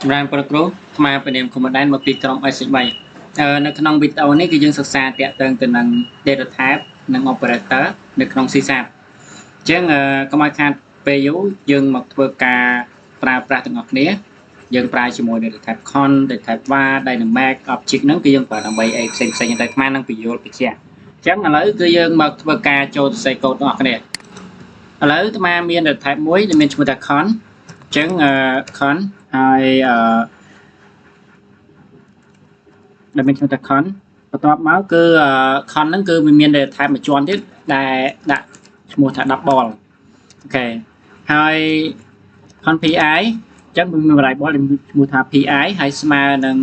ចម្រើនប្រគ្រូស្មាពីនាមខុំដែនមកពីក្រុម S3 នៅក្នុងវីដេអូនេះគឺយើងសិក្សាតាក់ទងទៅនឹង data type និង operator នៅក្នុង C# អញ្ចឹងកុំឲ្យខាតពេលយូរយើងមកធ្វើការប្រើប្រាស់ទាំងអស់គ្នាយើងប្រើជាមួយ data type con data type var dynamic object ហ្នឹងគឺយើងប្រើដើម្បីអីផ្សេងៗទៅស្មាននឹងពន្យល់បញ្ជាក់អញ្ចឹងឥឡូវគឺយើងមកធ្វើការចូលសរសេរកូដទាំងអស់គ្នាឥឡូវអាមាន data type មួយដែលមានឈ្មោះថា con អញ្ចឹងcon ហើយដែលមានឈ្មោះថា con បន្ទាប់មកគឺ con ហ្នឹងគឺវាមាន data type មួយជាន់ទៀតដែលដាក់ឈ្មោះថា double អូខេហើយ con pi អញ្ចឹងមាន variable ដែលឈ្មោះថា pi ហើយស្មើនឹង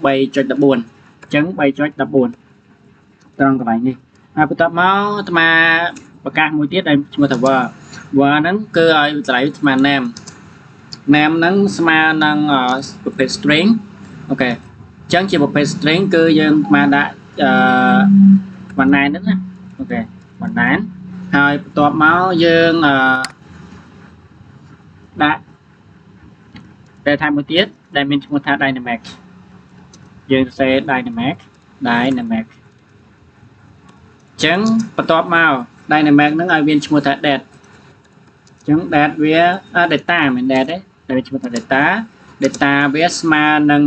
3.14 អញ្ចឹង 3.14 ត្រង់កន្លែងនេះហើយបន្ទាប់មកអាត្មាប្រកាសមួយទៀតដែលឈ្មោះថា var ហ្នឹងគឺឲ្យតម្លៃស្មើ name ហ្នឹងស្មើនឹងប្រភេទ string អូខេអញ្ចឹងជាប្រភេទ string គឺយើងមកដាក់បណ្ណាញហ្នឹងណាអូខេបណ្ណាញហើយបន្ទាប់មកយើងដាក់ data មួយទៀតដែលមានឈ្មោះថា dynamic យើងសរសេរ dynamic អញ្ចឹងបន្ទាប់មក dynamic ហ្នឹងឲ្យមានឈ្មោះថា date អញ្ចឹង date វា data មិន date ទេដែលមានឈ្មោះថា data វាស្មើនឹង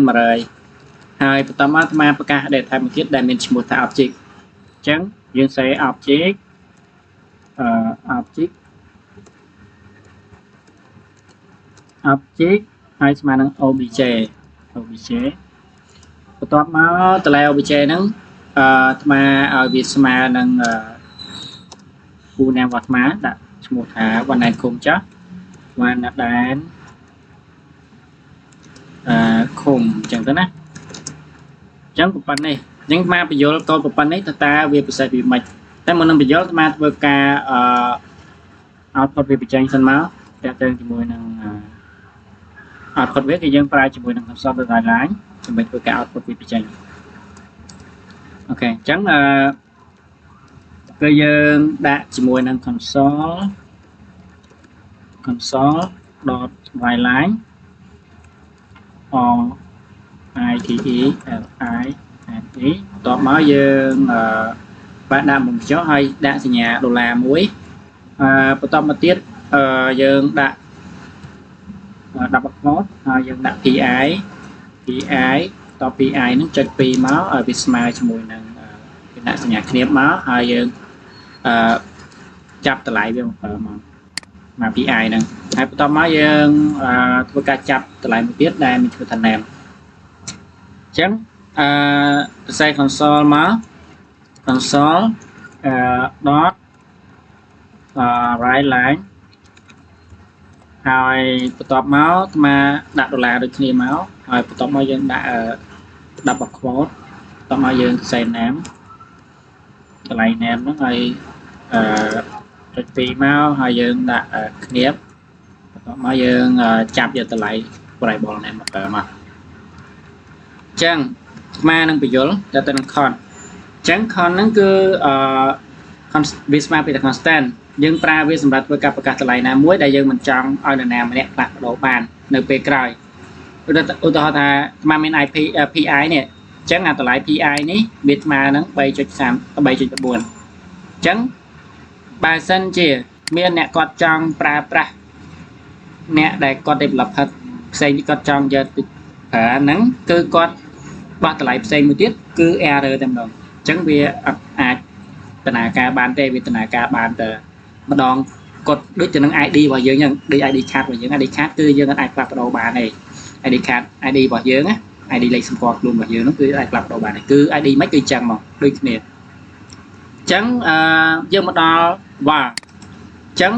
100ហើយបន្ទាប់មកអាត្មាប្រកាស data មួយទៀតដែលមានឈ្មោះថា object អញ្ចឹងយើងសេ object object ហើយស្មើនឹង obj បន្ទាប់មកតម្លៃ obj ហ្នឹងអាត្មាឲ្យវាស្មើនឹងពូណាំរបស់អាត្មាដាក់ឈ្មោះថាវណ្ណែនគុំចាស់វណ្ណដែនឃុំអញ្ចឹងទៅណាអញ្ចឹងប៉ុណ្ណេះអញ្ចឹងមកបញ្យល់កូដប៉ុណ្ណេះតើវាពិសេសពីម៉េចតែមុននឹងបញ្យល់អាធ្វើការ output វាបញ្ចេញសិនមកតាក់ទងជាមួយនឹង output វាគឺយើងប្រើជាមួយនឹង console data line ដើម្បីធ្វើការ output វាបញ្ចេញអូខេអញ្ចឹងគឺយើងដាក់ជាមួយនឹង console.write line or ite li ne តបមកយើងបានដាក់មុខចុះហើយដាក់សញ្ញាដុល្លារមួយបន្ទាប់មកទៀតយើងដាក់double quote ហើយយើងដាក់ pi ត pi ហ្នឹងចុច2មកឲ្យវាស្មើជាមួយនឹងគេដាក់សញ្ញាគ្នាបមកហើយយើងចាប់តម្លៃវាមក pi ហ្នឹងហើយបន្ទាប់មកយើងធ្វើការចាប់តម្លៃមួយទៀតដែលមានឈ្មោះថា name អញ្ចឹងសរសេរ console មក console dot write line ហើយបន្ទាប់មកអាត្មាដាក់ដុល្លារដូចគ្នាមកហើយបន្ទាប់មកយើងដាក់double quote បន្ទាប់មកយើងសរសេរ name តម្លៃ name ហ្នឹងហើយចុច2មកហើយយើងដាក់គ្នាបបន្ទាប់មកយើងចាប់យកតម្លៃ variable name មកប្រើមកអញ្ចឹងស្មើនឹងបញ្យល់ទៅនឹង con អញ្ចឹង con ហ្នឹងគឺវាស្មើពី constant យើងប្រើវាសម្រាប់ធ្វើការប្រកាសតម្លៃណាមួយដែលយើងមិនចង់ឲ្យនរណាម្នាក់ផ្លាស់ប្ដូរបាននៅពេលក្រោយឧទាហរណ៍ថាស្មើមាន pi នេះអញ្ចឹងអាតម្លៃ pi នេះវាស្មើនឹង 3.4 អញ្ចឹងបើសិនជាមានអ្នកគាត់ចង់ប្រើប្រាស់អ្នកដែលគាត់ developer ផ្សេងគាត់ចង់យកទៅប្រើហ្នឹងគឺគាត់បោះតម្លៃផ្សេងមួយទៀតគឺ error តែម្ដងអញ្ចឹងវាអាចដំណើរការបានទេវាដំណើរការបានតែម្ដងគាត់ដូចទៅនឹង ID របស់យើងអញ្ចឹងដូច ID card របស់យើង ID card គឺយើងអាចផ្លាស់ប្ដូរបានទេ ID card ID របស់យើងណា ID លេខសម្គាល់ខ្លួនរបស់យើងនោះគឺអាចផ្លាស់ប្ដូរបានទេគឺ ID មិនគឺចឹងមកដូចគ្នាអញ្ចឹងយើងមកដល់ var អញ្ចឹង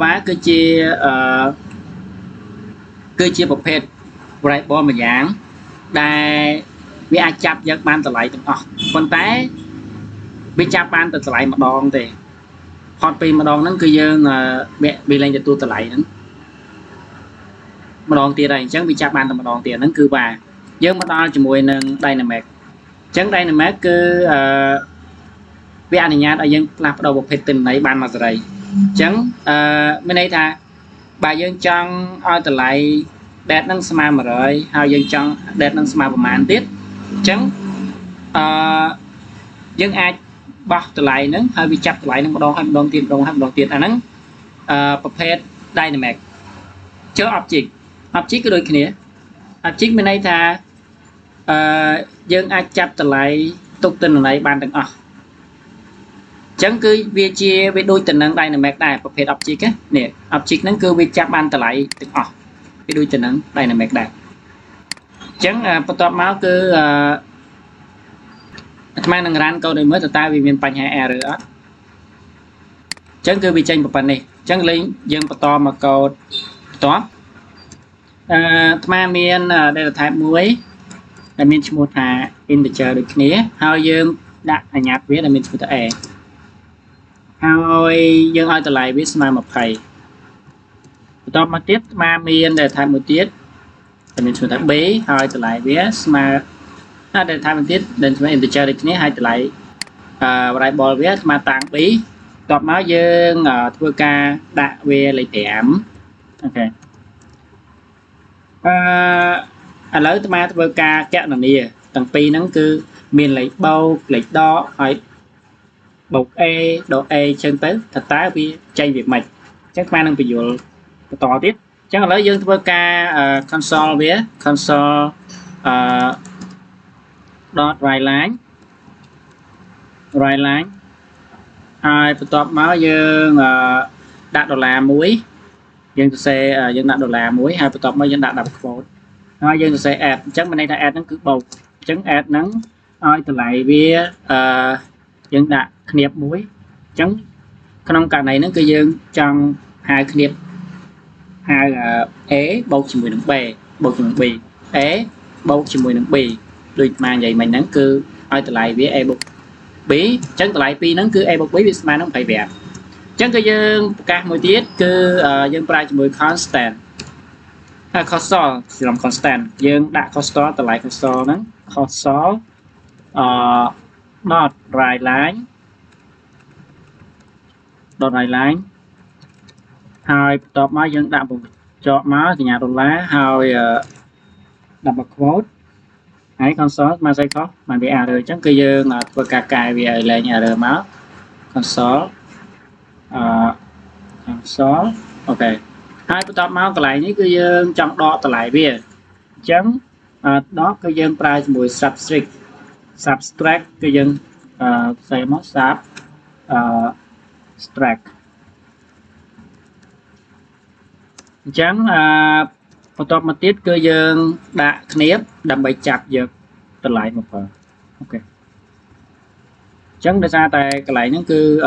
var គឺជាប្រភេទ variable មួយយ៉ាងដែលវាអាចចាប់យកបានតម្លៃទាំងអស់ប៉ុន្តែវាចាប់បានតែតម្លៃម្ដងទេផុតពីម្ដងហ្នឹងគឺយើងវាលែងទទួលតម្លៃហ្នឹងម្ដងទៀតហើយអញ្ចឹងវាចាប់បានតែម្ដងទៀតហ្នឹងគឺvarយើងមកដល់ជាមួយនឹង dynamic អញ្ចឹង dynamic គឺវាអនុញ្ញាតឲ្យយើងផ្លាស់ប្ដូរប្រភេទទិន្នន័យបានមួយសេរីអញ្ចឹងមានន័យថាបើយើងចង់ឲ្យតម្លៃ đét nâng smart mà rồi hai dân trong đét nâng smart của màn tiết chẳng dân ai bọc từ lại nữa hơi bị chặt lại nó hay đòn tiền anh nắng prepared dynamic chớ object cái đôi kia object bên đây thà dân ai chặt từ lại tục tình này bàn đừng chẳng cứ việc chia với đôi tình năng dynamic này prepared object á nè object nó cứ việc chặt bàn từ lại từng cái đôi tình năng dynamic này chẳng bắt đầu máu cứ mang năng ran câu này mới từ ta vì miền Pành hay rồi đó chẳng cứ bị tranh một phần này chẳng lấy dân bắt đầu mà câu top mà miền đây là type muối là miền chua thà integer được nhé hai dân đặt nhạc viết là miền chua thà hai dân ai từ lại viết mà một thầy top mà tiếp mà miền để type một tiết là miền chua thà b hai từ lại viết mà để thay một tiết đến với integer được nhé hai từ lại variable viết mà tăng bí top máu dương thưa ca đã về lấy điểm ok lấy mà thưa ca kẹo là nè tầng pi nó cứ miền lấy bao lấy đó hỏi bột e độ e chân tới thật tá vì tranh việc mạch chắc mang ví dụ to tiếp chắc là lấy dương thưa ca console viết console dot right line ai top máu dương đặt $1 muối dương sẽ dương đặt $1 muối hai top máu dương đặt đập code hai dương sẽ add chắc bên đây là add nó cứ bầu trứng add nắng ai từ lại với dương đặt kẹp muối trứng không cả này nó cứ dương trong hai kẹp hai ế bầu chỉ 10 bè bầu chỉ 10 bì ế bầu chỉ 10 bì đôi mà vậy mình nắng cứ ai từ lại với e bục bí chẳng từ lại pi nắng cứ e bục bí mà nó phải vẹt chẳng cái dương cả một tiết cứ dương price mười constant constant làm constant dương đã constant từ lại constant nắng constant dot right line hai top máy dương đã một cho máu thì nhà $1 hai đặt một quote hãy console mà sẽ có mà bị rồi chẳng cơ dương vừa cả cài vì là nhà rồi máu console ok hai top máu còn lại những cơ dương trong đó còn lại bia chấm đó cơ dương price mùi subtract cơ dương xây mốt subtract chấm top mà tiết cơ dương đã nếp đâm bay chặt giật từ lại một phần ok chẳng để ra tại cái lại những cứ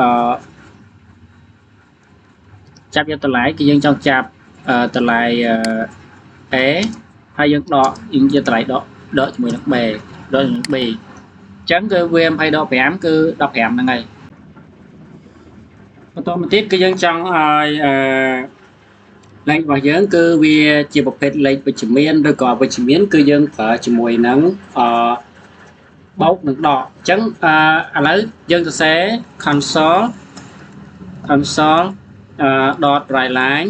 chặt cho từ lại cái dương trong chặt từ lại é hai dân đỏ nhưng cho từ lại đó đỡ mười nước bè đỡ những bì chẳng cơ VM hay đo bẻm cứ đọc hẻm là ngày top mà tiết cái dương trong lấy vào dưỡng cứ vì chỉ một hết lấy với chữ miên rồi còn với chữ miên cứ dân phải chữ mùi nắng bốc nước đỏ chẳng lấy dân sẽ console dot right line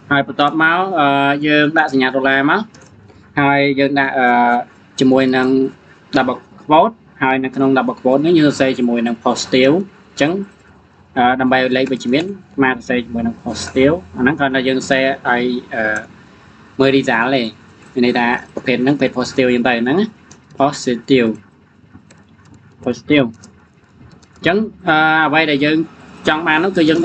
hai top máu dân đã sinh nhật $1 máu hai dân đã chữ mùi nắng đập bậc vote hai là không đập bậc vote nếu như sẽ chữ mùi nắng positive chẳng đầm bay lấy về chỉ miễn mà xe mới nó positive nó còn là dân xe ai mới đi giá này này đã phê nó phê positive như vậy nó positive chấn vậy là dân trong mà nó cứ dân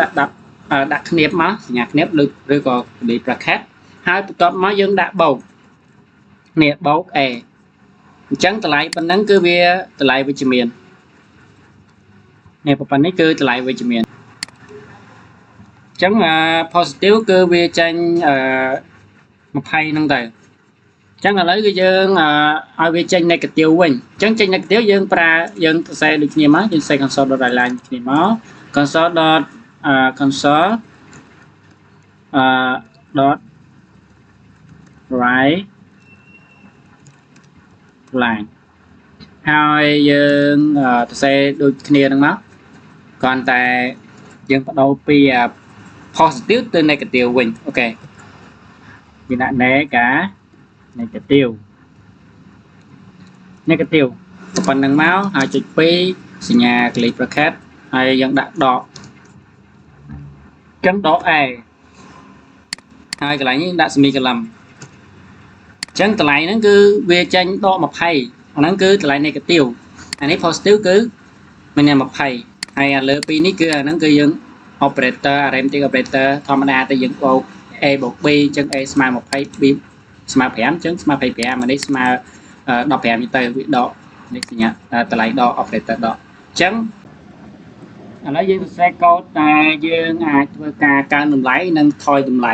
đặt nếp má nhạc nếp được rồi còn bị bracket hai top má dân đã bầu nếp bầu chấn từ lại bên nắng cứ về từ lại với chỉ miền nè phần này cứ từ lại với chữ miền chẳng positive cứ về tranh một hay năng tài chẳng là lấy cái dương ở về tranh này cái tiêu quỳnh chẳng tranh này cái tiêu dương pra dương xe được nhiều má trên xe console đột lại là nhiều máu console dot console dot right line hai dương xe đôi kia đang máu còn tại dân bắt đầu pi positive ទៅ negative វិញអូខេយើងដាក់ negative ប៉ុណ្ណឹងមកហើយចុច2សញ្ញា curly bracket ហើយយើងដាក់ដកចឹងដក A ហើយកន្លែងនេះដាក់ semicolon ចឹងតម្លៃហ្នឹងគឺវាចេញដក20ហ្នឹងគឺតម្លៃ negative អានេះ positive គឺមាន20ហើយអាលើពីនេះគឺអាហ្នឹងគឺយើង operator arithmetic operator ធម្មតាទៅយើងបូក A បូក B ចឹង A ស្មើ20 B ស្មើ5ចឹងស្មើ25អានេះស្មើ15នេះទៅវាដកនេះសញ្ញាតម្លៃដក operator ដកចឹងឥឡូវយើងសរសេរកូដតែយើងអាចធ្វើការកើនតម្លៃនិងថយតម្លៃ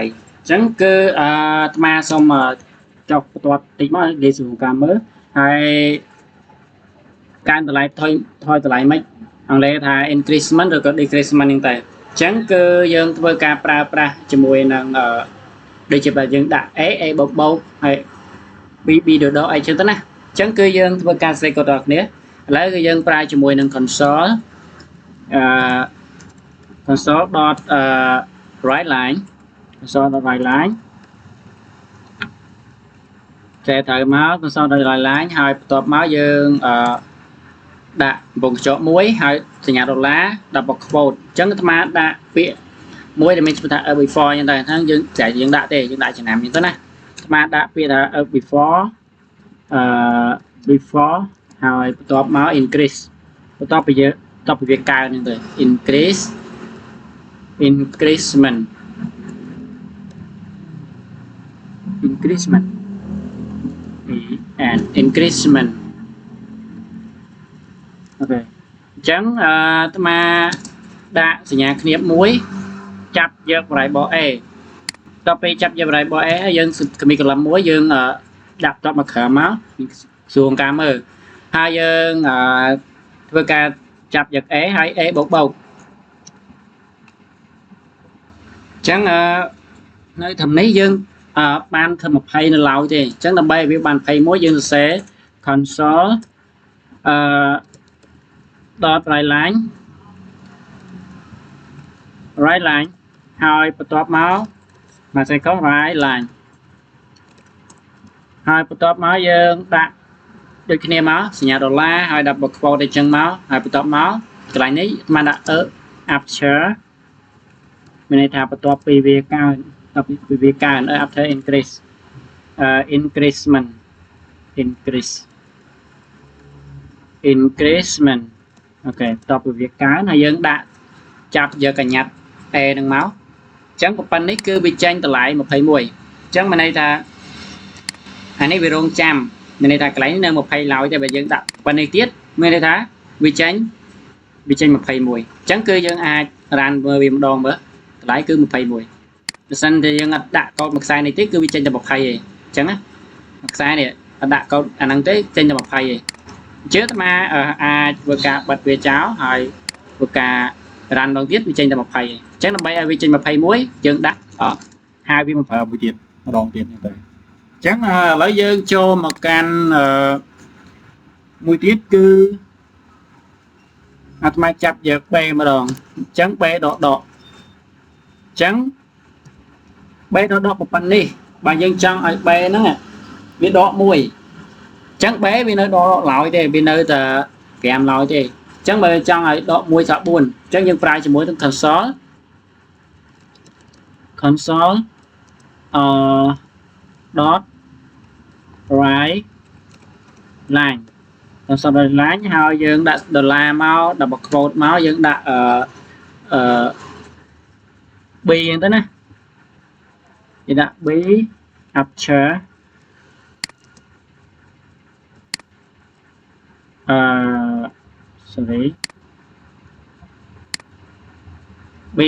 ចឹងគឺអាត្មាសូមចុះបន្ទាត់តិចមកនិយាយสู่ការមើលហើយកើនតម្លៃថយតម្លៃមិនអង់គ្លេសថា increment ឬក៏ decrement ហ្នឹងតែអញ្ចឹងគឺយើងធ្វើការប្រើប្រាស់ជាមួយនឹងដូចជាបើយើងដាក់ A បូកហើយ B ដកអីចឹងទៅណាអញ្ចឹងគឺយើងធ្វើការស្រេចកូដដល់គ្នាឥឡូវគឺយើងប្រើជាមួយនឹង console console dot write line console dot write line ចេះត្រូវមក console dot write line ហើយបន្ទាប់មកយើងដាក់កំពង់កញ្ចក់មួយហើយសញ្ញាដុល្លារដាក់បក quote អញ្ចឹងអាត្មាដាក់ពាក្យមួយដែលមានឈ្មោះថា before អញ្ចឹងតែថាយើងដាក់ទេយើងដាក់ចំណាំអញ្ចឹងទៅណាអាត្មាដាក់ពាក្យថា before before ហើយបន្ទាប់មក increase បន្ទាប់ពីវាកើនហ្នឹងទៅ increment and increment អូខេអញ្ចឹងអាត្មាដាក់សញ្ញាគ្នាបមួយចាប់យក variable A ដល់ពេលចាប់យក variable A ហើយយើង semicolon មួយយើងដាក់តបមកក្រោមមកសួរការមើលហើយយើងធ្វើការចាប់យក A ហើយ A បូកអញ្ចឹងនៅធំនេះយើងបានធ្វើ20នៅឡើយទេអញ្ចឹងដើម្បីឲ្យវាបាន21យើងសរសេរ console dot write line ហើយបន្ទាប់មកមកសេកុង write line ហើយបន្ទាប់មកយើងដាក់ដូចគ្នាមកសញ្ញាដុល្លារហើយដាក់បក quote អញ្ចឹងមកហើយបន្ទាប់មកកន្លែងនេះអាត្មាដាក់ after មានន័យថាបន្ទាប់ពីវាកើនafter increase increment អូខេបន្ទាប់ពីវាកើនហើយយើងដាក់ចាប់យកកញ្ញាត់ A នឹងមកអញ្ចឹងប៉ុណ្្នេះគឺវាចេញតម្លៃ21អញ្ចឹងមានន័យថាអានេះវារងចាំមានន័យថាកន្លែងនេះនៅ20ឡើយតែបើយើងដាក់ប៉ុណ្្នេះទៀតមានន័យថាវាចេញ21អញ្ចឹងគឺយើងអាចរ៉ានមើលវាម្ដងមើលតម្លៃគឺ21បើសិនតែយើងអត់ដាក់កូដមួយខ្សែនេះទេគឺវាចេញតែ20ឯងអញ្ចឹងណាមួយខ្សែនេះអត់ដាក់កូដអាហ្នឹងទេចេញតែ20ឯងអញ្ចឹងអាត្មាអាចធ្វើការបិទវាចោលហើយធ្វើការរ៉ានម្ដងទៀតវាចេញតែ20ឯងអញ្ចឹងដើម្បីឲ្យវាចេញ21យើងដាក់ហើយវាមកប្រើមួយទៀតម្ដងទៀតហ្នឹងទៅអញ្ចឹងឥឡូវយើងចូលមកកាន់មួយទៀតគឺអាត្មាចាប់យក B ម្ដងអញ្ចឹង B ដកអញ្ចឹង B ដកប៉ុណ្នេះបើយើងចង់ឲ្យ B ហ្នឹងវាដក1អញ្ចឹង B វានៅដកឡើយទេវានៅតែ5ឡើយទេអញ្ចឹងបើចង់ឲ្យដក1ថា4អញ្ចឹងយើងប្រើជាមួយនឹង console dot write line console dot line ហើយយើងដាក់ដុល្លារមកdouble quote មកយើងដាក់B អញ្ចឹងទៅណាយើងដាក់ B after sorry B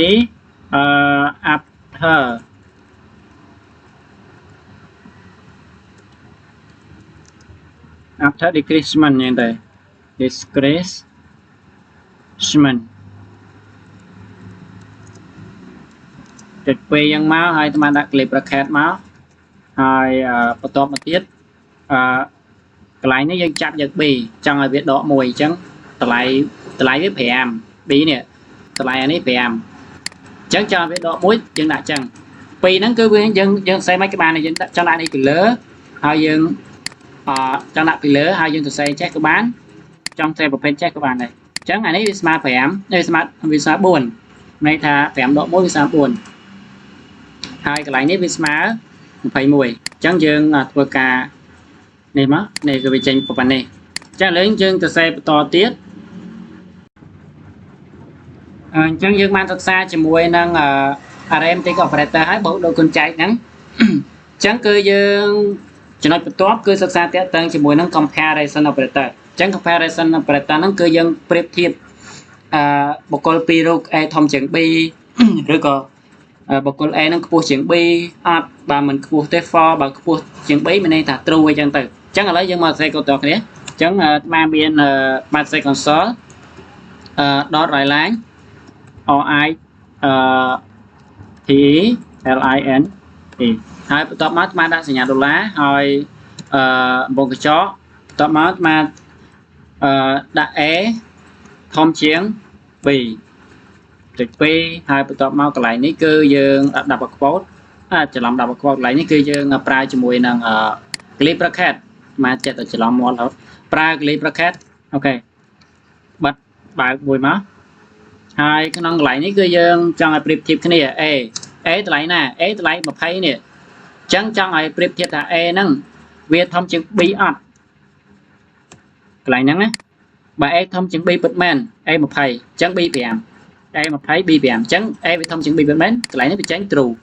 after decrement យ៉ាងទៅ decrement ចុច2យ៉ាងមកហើយអាត្មាដាក់ curly bracket មកហើយបន្ទាប់មកទៀតកន្លែងនេះយើងចាប់យក B ចង់ឲ្យវាដក1អញ្ចឹងតម្លៃវា5 B នេះតម្លៃអានេះ5អញ្ chẳng cho với độ muối dân đã chẳng vì nó cứ với dân xây mấy cái bàn này dân cho lại đi từ lỡ hai dân cho lại từ lỡ hai dân từ xây check cái bán trong xe một bên check các bạn này chẳng ngày này smart phèm đây smart buồn này thà phèm độ muối smart buồn hai cái lại này smart phải mùi chẳng dương vừa cả này mất này rồi bị tranh của bạn này chẳng lấy dương từ xe to tiết chẳng dương mang thật xa chỉ mùi năng RM thì có operator hai bộ đôi con chạy nắng chẳng cứ dương chỉ nói top cứ thật xa tiết tăng chỉ mùi năng comparison operator chẳng comparison operator năng cứ dương prep thiệp bộ con piro ai thông chẳng bi rồi có bộ con ai năng cua chuyện bi bà mình cua te for bà cua chuyện bi mình đây thả true chẳng từ chẳng là lấy dương mà xe cầu tọt này chẳng mang biên ba xe còn số đó lại láng OI thì LIN thì hai top mắt mà đã sử dụng đô la hồi một cái chó top mắt mà đã thông chiến vì trực pi hai top mắt lại ní cư dương đập bậc post chỉ làm đập bậc post lại ní cư dương pra cho mùi năng clip bracket mà chạy từ chỉ làm một đó pra clip bracket ok bật bài mùi má hai cái năng lại ní cư dương trong clip thiệp cái này lại nè lại một thấy nè chẳng trong ai clip thiệp là năng việc thông chứng bi ắt lại nắng á bà thông chứng bi bật men một thầy chẳng bi bèm một thấy bi bèm chẳng bị thông chứng bi bật men lại nó bị tránh trù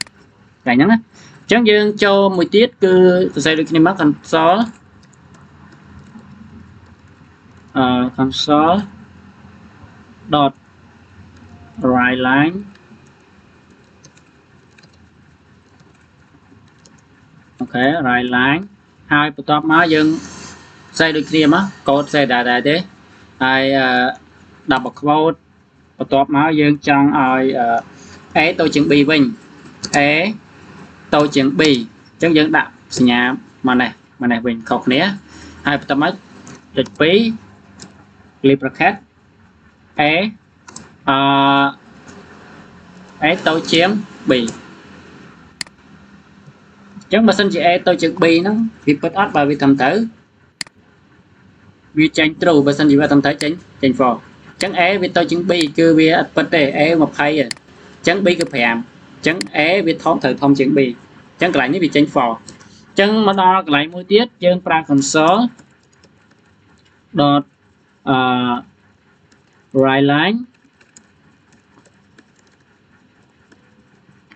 lại nắng á chẳng dương cho 10 tiết cứ xây được cái mất console dot right line ok right line hai top má dân xây được kia má code xây đại thế ai đập bậc vote top má dân trong ai tôi chuẩn bị bình tôi chuẩn bị chẳng dân đạp nhà mà này bình cọc nè hai top má trực phí clip bracket tôi chiếm bị chẳng mà xin chị tôi chuẩn bị nó vì bất át và vì thầm tử vì tranh trù và xin gì và thầm tử tranh phò chẳng vì tôi chuẩn bị cứ vì bất đề một hay chẳng bị cái phèm chẳng vì thông thử thông chuẩn bị chẳng lại như vì tranh phò chẳng mà đo lại mỗi tiết dân pra console dot right line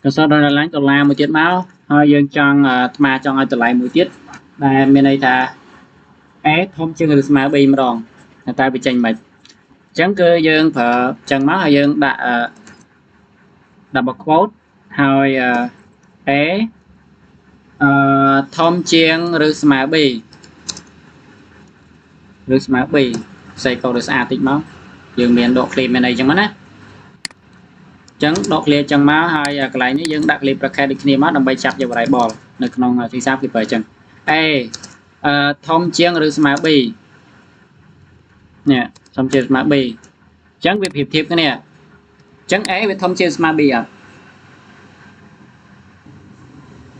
console dot right line tôi làm một chiếc máu hơi dân trong mà trong ai từ lại một tiết và bên đây ta thông chương được mà bị mà đòn người ta bị tranh mệt chẳng cơ dân phở chẳng máu hơi dân đã bật quote hơi thông chương được mà bị xây cầu được tích máu dừng miền độ clip bên này chẳng mất á chẳng độ clip chẳng máu hai cái này như dân đặt clip ra khai được kia máu đồng bay chặt vào lại bò được non thì sao thì phải chẳng thông chương được mà bị nè thông chương mà bị chẳng việc hiệp thiệp cái nè chẳng về thông chương mà bị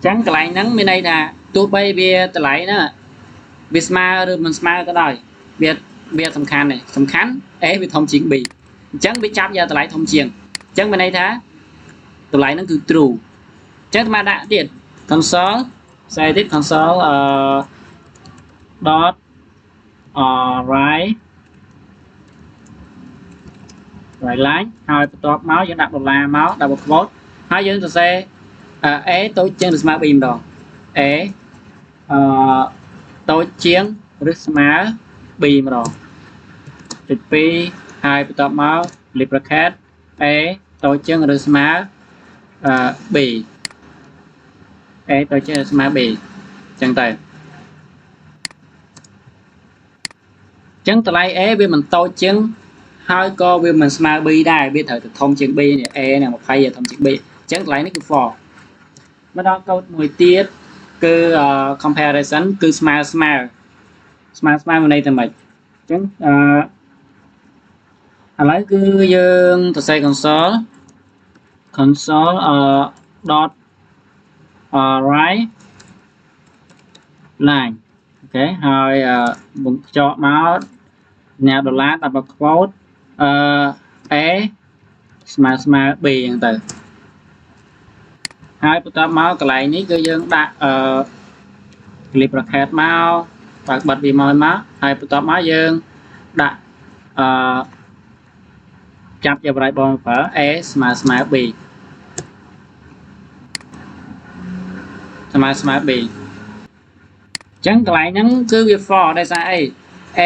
chẳng cái này nắng bên đây là tôi bay về từ lại nữa vì smart rồi mình smart cái đời biệt sầm khăn vì thông chương bị chẳng bị chắp ra từ lại thông chương chẳng bên đây thá từ lại nó cứ true chắc mà đã điện console xây tiếp console dot right line hai top máu dẫn đặt đô la máu double quote hai dân từ xe tôi chân được smart beam rồi tôi chiến được smart beam rồi trực pi hai top máu lip bracket tôi chân được smart bì tôi chân được smart bì chân tay chân từ lại vì mình tôi chân hai co vì mình smart bì đây biết thời thông chân bì này này một hai giờ thông chân bì chân lại nó cứ for bắt đầu câu 10 tiết cứ comparison cứ smart vào đây thì mình chân lấy cứ dương từ xây console console dot write line ok ហើយបង្កក់មកអ្នកដុល្លារដាក់ quote a ស្មើ b អញ្ចឹងទៅហើយបន្ទាប់មកកន្លែងនេះគឺយើងដាក់clip bracket មកបើកបិទវាមកហើយបន្ទាប់មកយើងដាក់ចាប់យក right បងប្រើ a ស្មើ b ស្មើ b អញ្ចឹងកន្លែងហ្នឹងគឺវា for ដោយសារអី a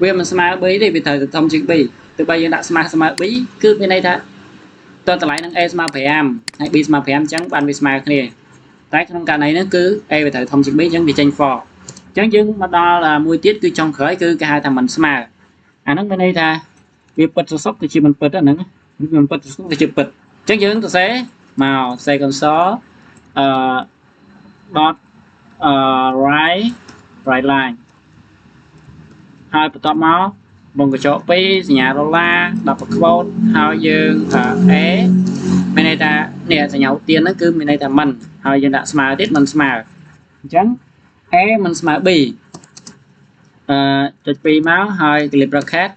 វាមិនស្មើ b ទេវាត្រូវធំជាង b ទោះបីយើងដាក់ស្មើ b គឺមានន័យថាតើតម្លៃនឹង a ស្មើ 5 ហើយ b ស្មើ 5 អញ្ចឹងបានវាស្មើគ្នាតែក្នុងករណីហ្នឹងគឺ a វាត្រូវធំជាង b អញ្ចឹងវាចេញ for អញ្ចឹងយើងមកដល់មួយទៀតគឺចុងក្រោយគឺគេហៅថាមិនស្មើអាហ្នឹងមានន័យថាវាពិតសុទ្ធទៅជាមិនពិតហ្នឹងវាមិនពិតសុទ្ធទៅជាពិតអញ្ចឹងយើងសរសេរមក say console dot write line ហើយបន្ទាប់មកបងកញ្ចក់2សញ្ញាដុល្លារ10 quote ហើយយើង a មានន័យថានេះសញ្ញាឧទានហ្នឹងគឺមានន័យថាមិនហើយយើងដាក់ស្មើទៀតមិនស្មើអញ្ចឹង a មិនស្មើ b ចុច2មកហើយ clip bracket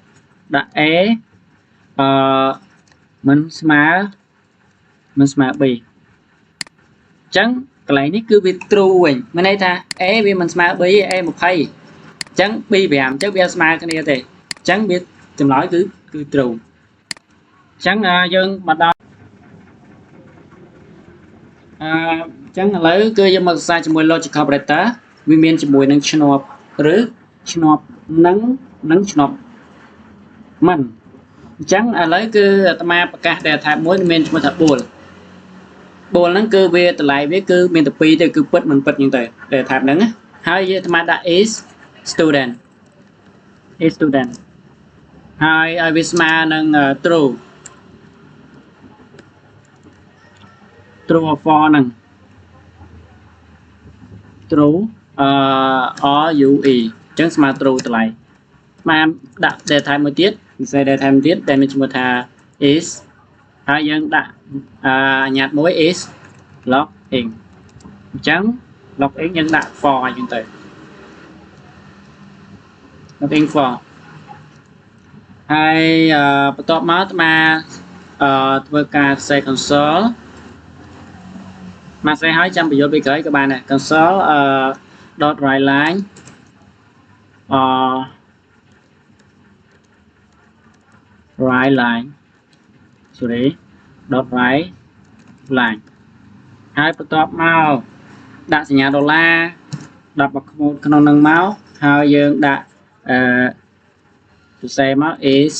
ដាក់ a មិនស្មើ b អញ្ចឹងកន្លែងនេះគឺវា true វិញមានន័យថា a វាមិនស្មើ b a 20អញ្ចឹង b 5អញ្ចឹងវាស្មើគ្នាទេអញ្ចឹងវាចម្លើយគឺ true អញ្ចឹងយើងមកដល់អញ្ចឹងឥឡូវគឺយើងមកសិក្សាជាមួយ logical operator វាមានជាមួយនឹងឆ្នោតឬឆ្នោតនិងឆ្នោតមិនអញ្ចឹងឥឡូវគឺអាត្មាប្រកាស data type មួយមានឈ្មោះថាbool ហ្នឹងគឺវាតម្លៃវាគឺមានតែ2ទេគឺពិតមិនពិតអញ្ចឹងទៅ data type ហ្នឹងហើយយើងអាត្មាដាក់ is student ហើយឲ្យវាស្មើនឹង true or false ហ្នឹង true RUE អញ្ចឹងស្មើ true តម្លៃបានដាក់ data type មួយទៀតវិស័យ data type មួយទៀតដែលមានឈ្មោះថា is ហើយយើងដាក់អាញាតមួយ is log in អញ្ចឹង log in យើងដាក់ for អញ្ចឹងទៅ log in for ហើយបន្ទាប់មកអាត្មាធ្វើការ say console មកស្អីហើយចាំបញ្យល់ពីក្រោយក៏បានដែរ console dot write line write line sorry dot write line ហើយបន្ទាប់មកដាក់សញ្ញាដុល្លារ10 quote ក្នុងនឹងមកហើយយើងដាក់សរសេរមក is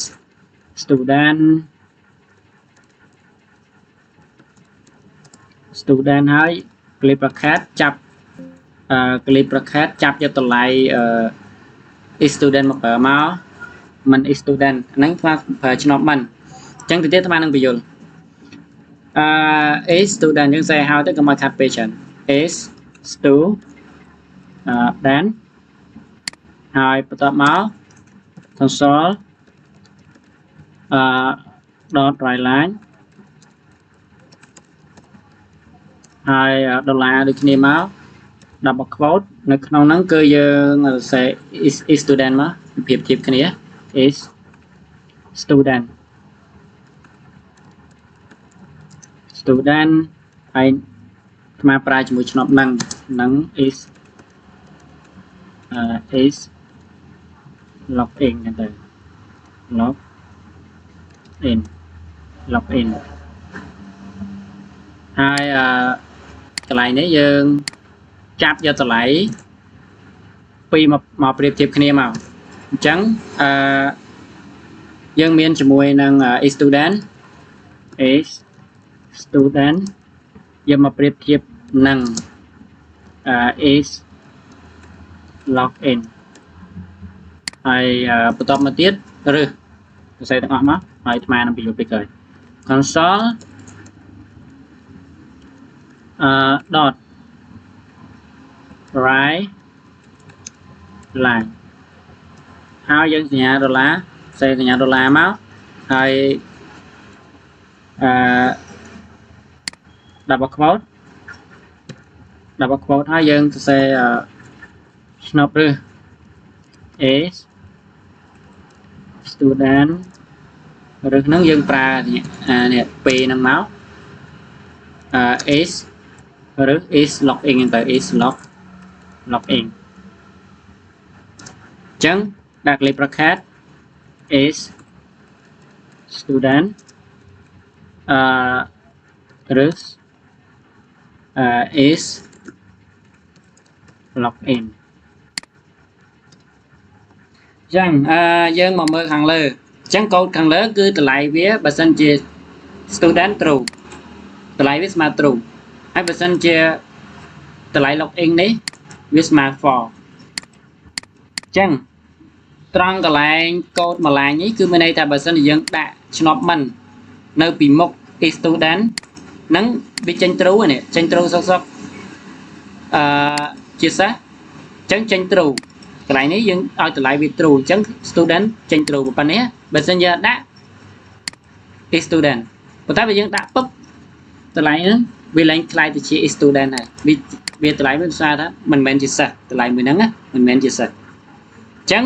student ហើយ clip bracket ចាប់clip bracket ចាប់យកតម្លៃis student មកប្រើមកមិន is student ហ្នឹងខ្លះប្រើឆ្នោតមិនអញ្ចឹងទៅទៀតអានឹងបញ្យល់is student យើងសេហៅទៅកុំឲ្យខាត់ពេកច្រើន is student ហើយបន្ទាប់មក console dot write line ហើយដុល្លារដូចគ្នាមក double quote នៅក្នុងហ្នឹងគឺយើងសរសេរ is student មកប្រៀបធៀបគ្នា is student ហើយអាត្មាប្រើជាមួយឆ្នោតនឹង is log in ហ្នឹងទៅ log in ហើយកន្លែងនេះយើងចាប់យកតម្លៃពីមកប្រៀបធៀបគ្នាមកអញ្ចឹងយើងមានជាមួយនឹង is student យើងមកប្រៀបធៀបនឹង is log in ហើយបន្ទាប់មកទៀតឬសរសេរទាំងអស់មកហើយអាត្មានឹងបញ្យល់ពីក្រោយ console dot write line ហើយយើងសញ្ញាដុល្លារសេសញ្ញាដុល្លារមកហើយ double quote ហើយយើងសរសេរស្នប់ឬ is student ឬហ្នឹងយើងប្រើនេះពេលហ្នឹងមកis ឬ is login ទៅ is login អញ្ចឹងដាក់ curly bracket is student ឬis login អញ្ចឹងយើងមកមើលខាងលើអញ្ចឹងកូដខាងលើគឺតម្លៃវាបើសិនជា student true តម្លៃវាស្មើ true ហើយបើសិនជាតម្លៃ login នេះវាស្មើ false អញ្ចឹងត្រង់កន្លែងកូដមួយឡាញនេះគឺមានន័យថាបើសិនជាយើងដាក់ឆ្នប់មិននៅពីមុខ is student ហ្នឹងវាចេញ true នេះចេញ true សុកជាសិស្សអញ្ចឹងចេញ true កន្លែងនេះយើងឲ្យតម្លៃវា true អញ្ចឹង student ចេញ true ប៉ុណ្ណេះបើសិនជាដាក់ is student ប៉ុន្តែបើយើងដាក់ពុបតម្លៃហ្នឹងវាឡើងខ្លាយទៅជា is student ហើយវាតម្លៃវាស្អាតថាមិនមែនជាសិស្សតម្លៃមួយហ្នឹងណាមិនមែនជាសិស្សអញ្ចឹង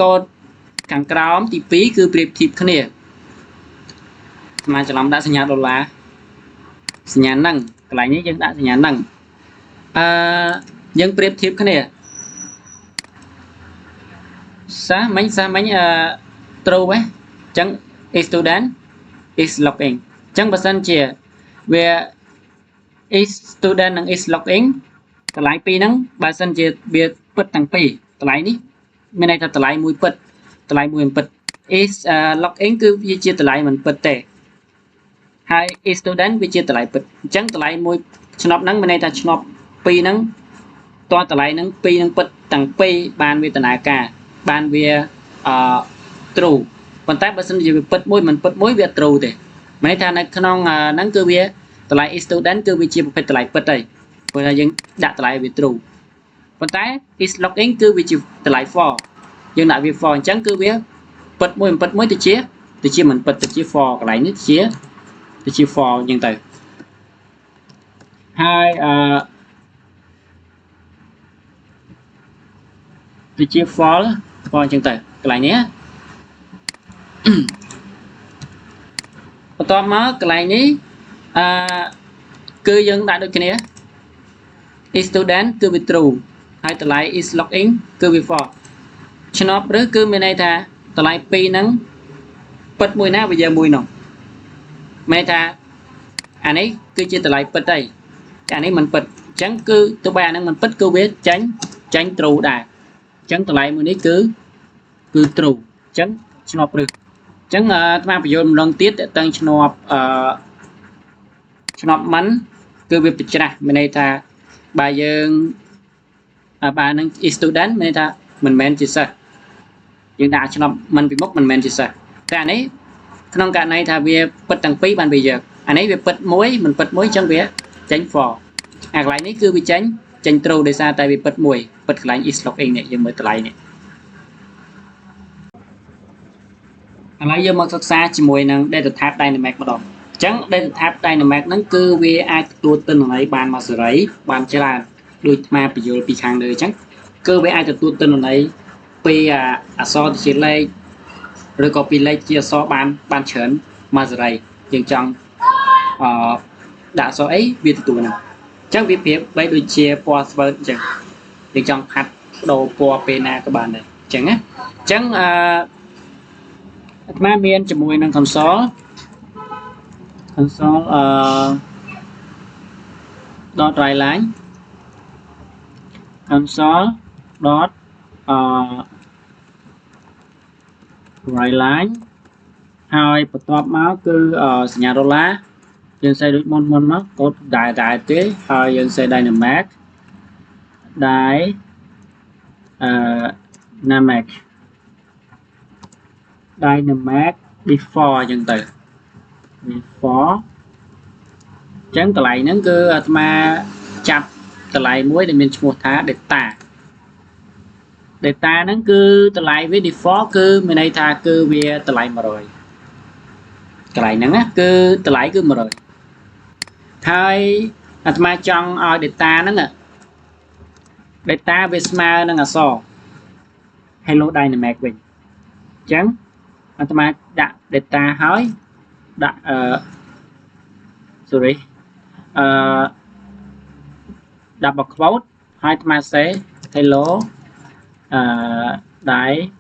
កូដខាងក្រោមទី2គឺប្រៀបធៀបគ្នាស្មើច្រឡំដាក់សញ្ញាដុល្លារសញ្ញាហ្នឹងកន្លែងនេះយើងដាក់សញ្ញាហ្នឹងយើងប្រៀបធៀបគ្នាសាមិញtrue ហ៎អញ្ចឹង is student is login អញ្ចឹងបើសិនជាវា is student និង is login តម្លៃពីរហ្នឹងបើសិនជាវាពិតទាំងពីរតម្លៃនេះមានន័យថាតម្លៃមួយពិតតម្លៃមួយមិនពិត is login គឺវាជាតម្លៃមិនពិតទេហើយ is student វាជាតម្លៃពិតអញ្ចឹងតម្លៃមួយឆ្នប់ហ្នឹងមានន័យថាឆ្នប់ពីរហ្នឹងតើតម្លៃហ្នឹងពីរហ្នឹងពិតទាំងពីរបានវាដំណើរការបានវាtrue ប៉ុន្តែបើសិនជាវាពិតមួយមិនពិតមួយវា true ទេមានន័យថានៅក្នុងហ្នឹងគឺវាតម្លៃ is student គឺវាជាប្រភេទតម្លៃពិតហើយព្រោះថាយើងដាក់តម្លៃវា true ប៉ុន្តែ is login គឺវាជាតម្លៃ false យើងដាក់វា false អញ្ចឹងគឺវាពិតមួយមិនពិតមួយទៅជាមិនពិតទៅជា false កន្លែងនេះទៅជា false អញ្ចឹងទៅហើយទៅជា false អញ្ចឹងទៅកន្លែងនេះបន្ទាប់មកកន្លែងនេះគឺយើងដាក់ដូចគ្នា is student គឺវា true ហើយតម្លៃ is login គឺវា false ឆ្នប់ឬគឺមានន័យថាតម្លៃពីរហ្នឹងពិតមួយណាវាយកមួយនោះមានន័យថាអានេះគឺជាតម្លៃពិតហើយអានេះមិនពិតអញ្ចឹងគឺទោះបីអាហ្នឹងមិនពិតគឺវាចាញ់ true ដែរអញ្ចឹងតម្លៃមួយនេះគឺ true អញ្ចឹងឆ្នប់ឬអញ្ចឹងអាត្មាបញ្យល់ម្ដងទៀតតើឆ្នប់មិនគឺវាប្រច្រាស់មានន័យថាបើយើងបើនឹង is student មានន័យថាមិនមែនជាសិស្សយើងដាក់ឆ្នប់មិនពីមុខមិនមែនជាសិស្សតែអានេះក្នុងករណីថាវាពិតទាំងពីរបានវាយកអានេះវាពិតមួយមិនពិតមួយអញ្ចឹងវាចេញ false អាកន្លែងនេះគឺវាចេញ true ដោយសារតែវាពិតមួយពិតកន្លែង is login នេះយើងមើលតម្លៃនេះឥឡូវយើងមកសិក្សាជាមួយនឹង data type dynamic ម្ដងអញ្ចឹង data type dynamic ហ្នឹងគឺវាអាចទទួលទិន្នន័យបានមកសេរីបានច្រើនដូចអាត្មាបញ្យល់ពីខាងលើអញ្ចឹងគឺវាអាចទទួលទិន្នន័យពីអក្សរទៅជាលេខឬក៏ពីលេខជាអក្សរបានច្រើនមកសេរីយើងចង់ដាក់អក្សរអីវាទទួលហ្នឹងអញ្ចឹងវាប្រៀបបីដូចជាពណ៌ស្វើតអញ្ចឹងយើងចង់ផាត់បដូរពណ៌ពេលណាក៏បានដែរអញ្ចឹងណាអញ្ចឹងអាត្មាមានជាមួយនឹង console dot write line console dot write line ហើយបន្ទាប់មកគឺសញ្ញាដុល្លារយើងសេដូចមុនមកកូដដែរទេហើយយើងសេ dynamic before អញ្ចឹងទៅ before អញ្ចឹងតម្លៃហ្នឹងគឺអាត្មាចាប់តម្លៃមួយដែលមានឈ្មោះថា data ហ្នឹងគឺតម្លៃវា default គឺមានន័យថាគឺវាតម្លៃ100 cái này nắng á cứ từ lại cứ mà rồi hai mà chọn ở data nó nè data về smart nó là so hello dynamic mình chẳng mà đặt data hỏi đặt sorry đặt bậc quote hai mà sẽ hello dynamic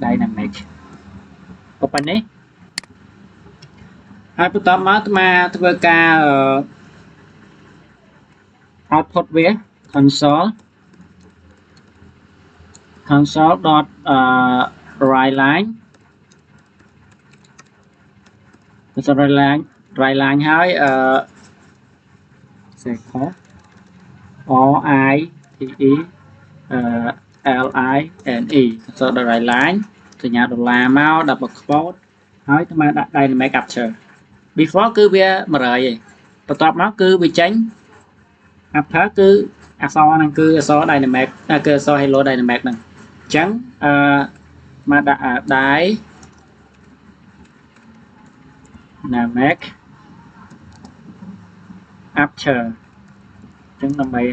dynamic open đi hai bút tóm mà tôi ca output về console dot write line write line hai sẽ có o i t e l i n e so the write line thì nhà đồ là mau đập bậc quote hỏi mà đặt đây là make capture before cứ về mà rồi bắt tập nó cứ bị tránh after cứ so năng cứ so dynamic cứ so hello dynamic năng trắng mà đã đáy dynamic after trắng năm bảy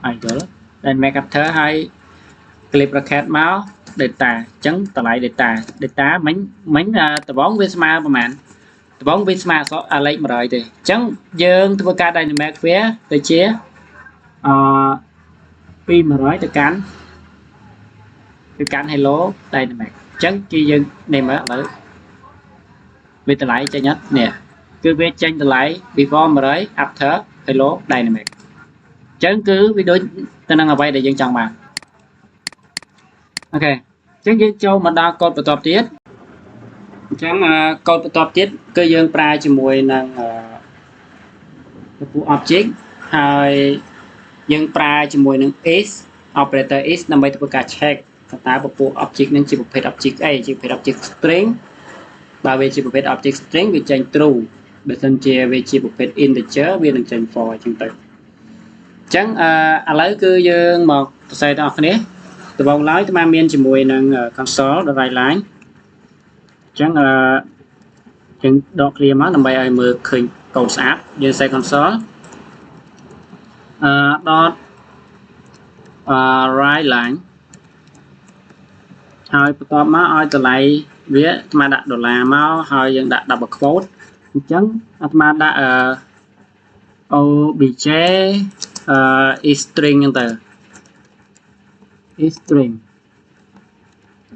ai đó dynamic after hay clip bracket máu data trắng lại data mấy tờ bóng với smart mà bạn tờ bóng với smart số lấy mà rồi thì trắng dương tôi ca dynamic phía tới chia pi mà nói từ cán hello dynamic trắng chi dương này mà ở về từ lại cho nhất nè cứ về tranh từ lại before mà nói after hello dynamic trắng cứ video tên năng ở đây để dân chọn mà ok trắng với châu mà đa code tập tiết trắng code tập tiết cơ dương pra chỉ mùi năng object hay dân pra chỉ mùi năng is operator is nằm đây tôi cả check ta bộ object nên chỉ một page object a chỉ page object string và về chỉ một page object string vì tranh true để thân chia về chỉ một page integer vì đừng tranh for chân tự chẳng lấy cứ dương một sai đó này từ vòng lái từ mang miên chỉ mùi năng console được vài lái chẳng chẳng đọc liền má nằm đây ai mưa khơi cầu sáp dương sai console dot right line hơi to má ơi từ lại vía mà đặt đồ là máu hơi dân đặt đọc bậc quote chấn mà đã obj string từ string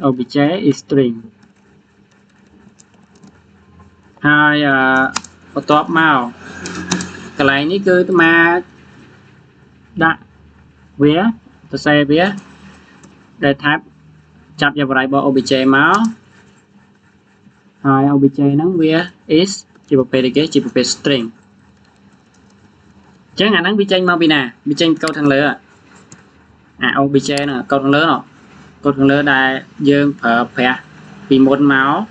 obj string hai top màu cái này ní cứ mà đã vía tôi xe vía để tháp chắp vào lại bộ obj máu hai obj nắng vía is chỉ một page cái chỉ một page string chẳng hạn nắng bị tranh mau bị nè bị tranh câu thằng lửa obj nè câu thằng lửa nọ câu thằng lửa đại dương phở phè vì một máu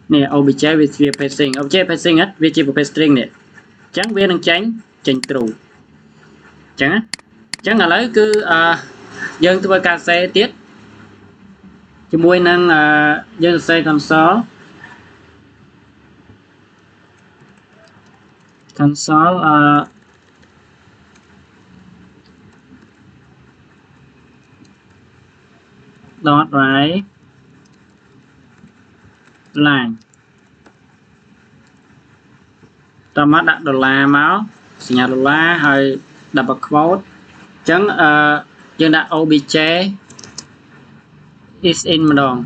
nè obj with passing object passing hết vì chỉ một page string nè chẳng viên đang tránh tranh true chẳng là lấy cứ dân tôi ca xe tiết chỉ mùi năng dân xe console dot right line tao mắt đặt đô la máu sinh nhà đô la hơi đập bậc quote chẳng dân đặt obj is in mà đòn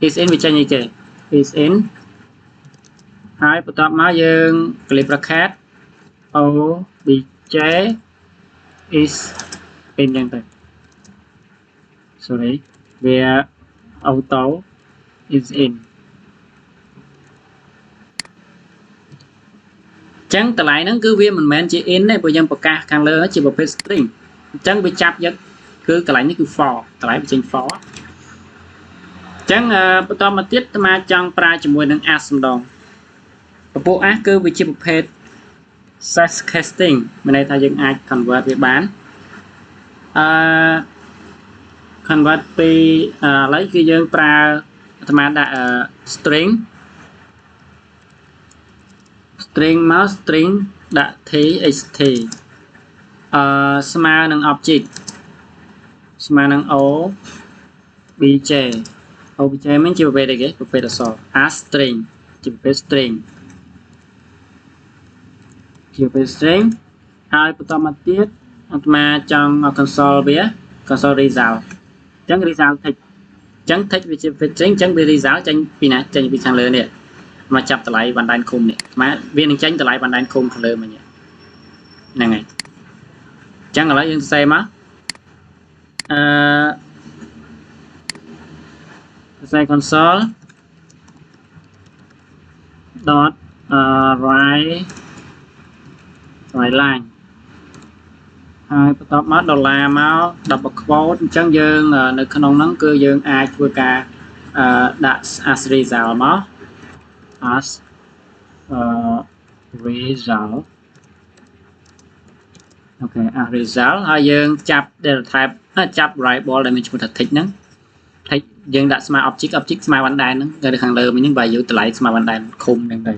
is in bị tranh như kì is in hai bộ tập máu dương clip bracket obj is in dân từ sorry về auto is in chẳng từ lại nó cứ viên mình chỉ in này bây giờ bậc ca càng lớn chỉ một page string chẳng bị chắp nhất cứ cái lại nó cứ for từ lại bị tranh for chẳng bộ to mà tiết mà trong pra chỉ mùi năng as đòn bộ á cứ bị chỉ một page size casting bên này ta dừng ai convert về bán convert ពីឥឡូវគឺយើងប្រើអាត្មាដាក់ string មក string ដាក់ txt ស្មើនឹង object ស្មើនឹង obj មានជាប្រភេទអីគេប្រភេទអក្សរ string ជាប្រភេទ string ហើយបន្តមកទៀតអាត្មាចង់ console វា console result អញ្ចឹង result text អញ្ចឹង text វាជាប្រភេទ string អញ្ចឹងវា result ចេញពីណាចេញពីខាងលើនេះមកចាប់តម្លៃបណ្ដាញឃុំនេះអាត្មាវានឹងចេញតម្លៃបណ្ដាញឃុំខាងលើមិញហ្នឹងហើយអញ្ចឹងឥឡូវយើងសរសេរមកសរសេរ console dot write line ហើយបន្ទាប់មកដុល្លារមក double quote អញ្ចឹងយើងនៅក្នុងហ្នឹងគឺយើងអាចធ្វើការដាក់ as result មក as result អូខេ as result ហើយយើងចាប់ data type ចាប់ variable ដែលមានឈ្មោះថា text ហ្នឹង text យើងដាក់ស្មើ object ស្មើ one line ហ្នឹងនៅខាងលើមិញហ្នឹង value តម្លៃស្មើ one line ឃុំហ្នឹងទៅអ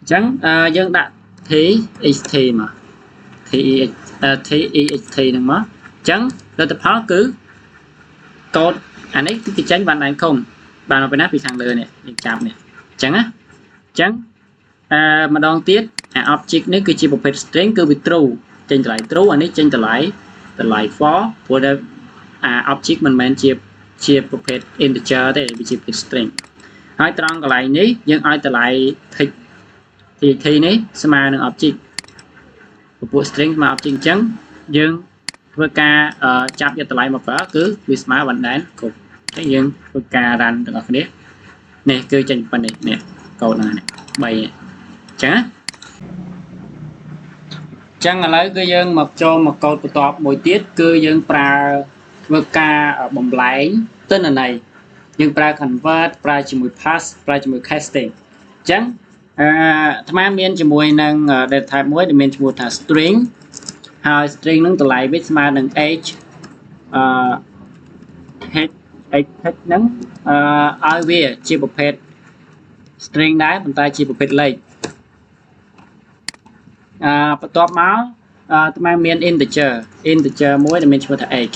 ញ្ចឹងយើងដាក់ txt មក text ហ្នឹងមកអញ្ចឹងលទ្ធផលគឺកូដអានេះគឺចេញone line ឃុំបានមកពីណាពីខាងលើនេះយើងចាប់នេះអញ្ចឹងណាអញ្ចឹងម្ដងទៀតអា object នេះគឺជាប្រភេទ string គឺវា true ចេញតម្លៃ true អានេះចេញតម្លៃ for ព្រោះតែអា object មិនមែនជាប្រភេទ integer ទេវាជាប្រភេទ string ហើយត្រង់កន្លែងនេះយើងឲ្យតម្លៃ text នេះស្មើនឹង object ពពួក string ស្មើ object អញ្ចឹងយើងធ្វើការចាប់យកតម្លៃមកប្រើគឺវាស្មើ one line គ្រប់អញ្ចឹងយើងធ្វើការ run ទាំងអស់គ្នានេះគឺចេញប៉ុណ្ណេះនេះកូដហ្នឹងនេះ3អញ្ចឹងឥឡូវគឺយើងមកចូលមកកូដបន្ទាប់មួយទៀតគឺយើងប្រើធ្វើការបំលែងទិន្នន័យយើងប្រើ convert ប្រើជាមួយ pass ប្រើជាមួយ casting អញ្ចឹងអាត្មាមានជាមួយនឹង data type មួយដែលមានឈ្មោះថា string ហើយ string ហ្នឹងតម្លៃវាស្មើនឹង h text ហ្នឹងឲ្យវាជាប្រភេទ string ដែរប៉ុន្តែជាប្រភេទលេខបន្ទាប់មកអាត្មាមាន integer មួយដែលមានឈ្មោះថា h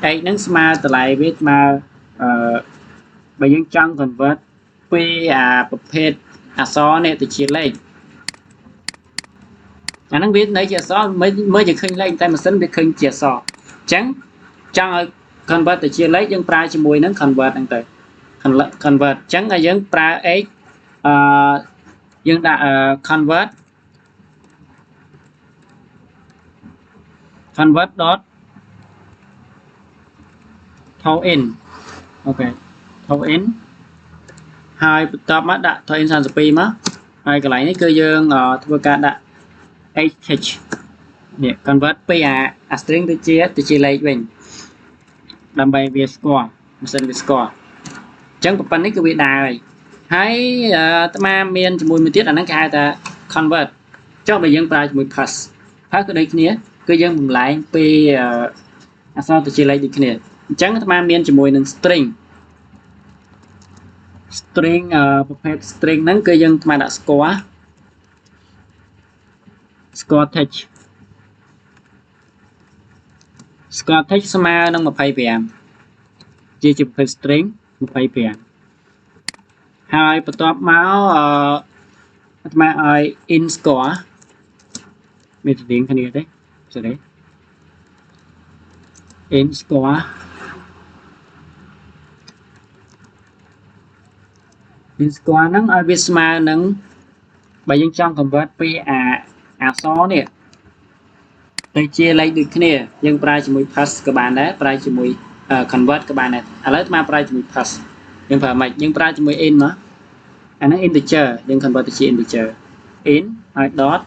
ហ្នឹងស្មើតម្លៃវាស្មើបើយើងចង់ convert ពីប្រភេទអក្សរនេះទៅជាលេខអាហ្នឹងវានៅជាអក្សរមើលជាឃើញលេខតែម៉ាស៊ីនវាឃើញជាអក្សរអញ្ចឹងចង់ឲ្យ convert ទៅជាលេខយើងប្រើជាមួយនឹង convert ហ្នឹងទៅ convert អញ្ចឹងឲ្យយើងប្រើ h យើងដាក់ convert dot throw in អូខេ throw in ហើយបន្ទាប់មកដាក់ throw in 32មកហើយកន្លែងនេះគឺយើងធ្វើការដាក់ h នេះ convert ពីអា string ទៅជាលេខវិញដើម្បីវាស្គាល់ម៉ាស៊ីនវាស្គាល់អញ្ចឹងប៉ុណ្្នេះគឺវាដើរហើយអាត្មាមានជាមួយមួយទៀតអាហ្នឹងគេហៅថា convert ចុះបើយើងប្រើជាមួយ pass គឺដូចគ្នាគឺយើងបំលែងពីអក្សរទៅជាលេខដូចគ្នាអញ្ចឹងអាត្មាមានជាមួយនឹង string ប្រភេទ string ហ្នឹងគឺយើងអាត្មាដាក់ score text ស្មើនឹង25ជាប្រភេទ string 25ហើយបន្ទាប់មកអាត្មាឲ្យ in score មានស្រៀងគ្នាទេស្រី in score ហ្នឹងឲ្យវាស្មើនឹងបើយើងចង់ convert ពីអក្សរនេះទៅជាលេខដូចគ្នាយើងប្រើជាមួយ pass ក៏បានដែរប្រើជាមួយ convert ក៏បានដែរឥឡូវអាត្មាប្រើជាមួយ pass យើងប្រើម៉េចយើងប្រើជាមួយ in មកអាហ្នឹង integer យើង convert ទៅជា integer in ហើយ dot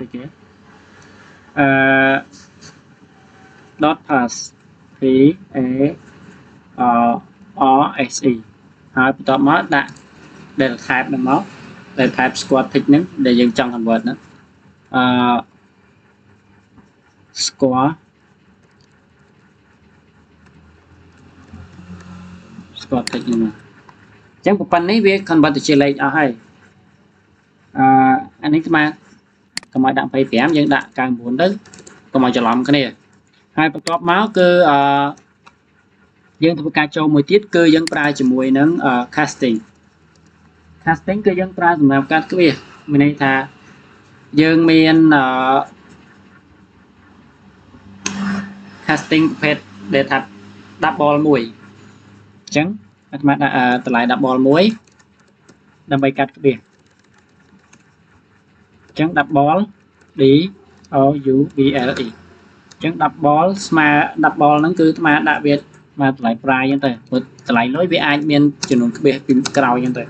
ទៅជាdot pass p a r s e ហើយបន្ទាប់មកដាក់ data type ហ្នឹងមក data type square text ហ្នឹងដែលយើងចង់ convert ហ្នឹងsquare ស្គាល់ text ហ្នឹងអញ្ចឹងប៉ុណ្ណេះវា convert ទៅជាលេខអស់ហើយអានេះស្មើកុំឲ្យដាក់25យើងដាក់99ទៅកុំឲ្យច្រឡំគ្នាហើយបន្ទាប់មកគឺយើងធ្វើការចូលមួយទៀតគឺយើងប្រើជាមួយនឹង casting គឺយើងប្រើសម្រាប់កាត់ក្បៀសមានន័យថាយើងមាន casting ប្រភេទដែលថា10 ball មួយអញ្ចឹងអាត្មាដាក់តម្លៃ10 ball មួយដើម្បីកាត់ក្បៀសអញ្ចឹង10 ball D O U B L E អញ្ចឹង10 ball ស្មើ10 ball ហ្នឹងគឺអាត្មាដាក់វាមកតម្លៃប្រាយអញ្ចឹងទៅព្រោះតម្លៃលុយវាអាចមានចំនួនក្បៀសពីក្រោយអញ្ចឹងទៅ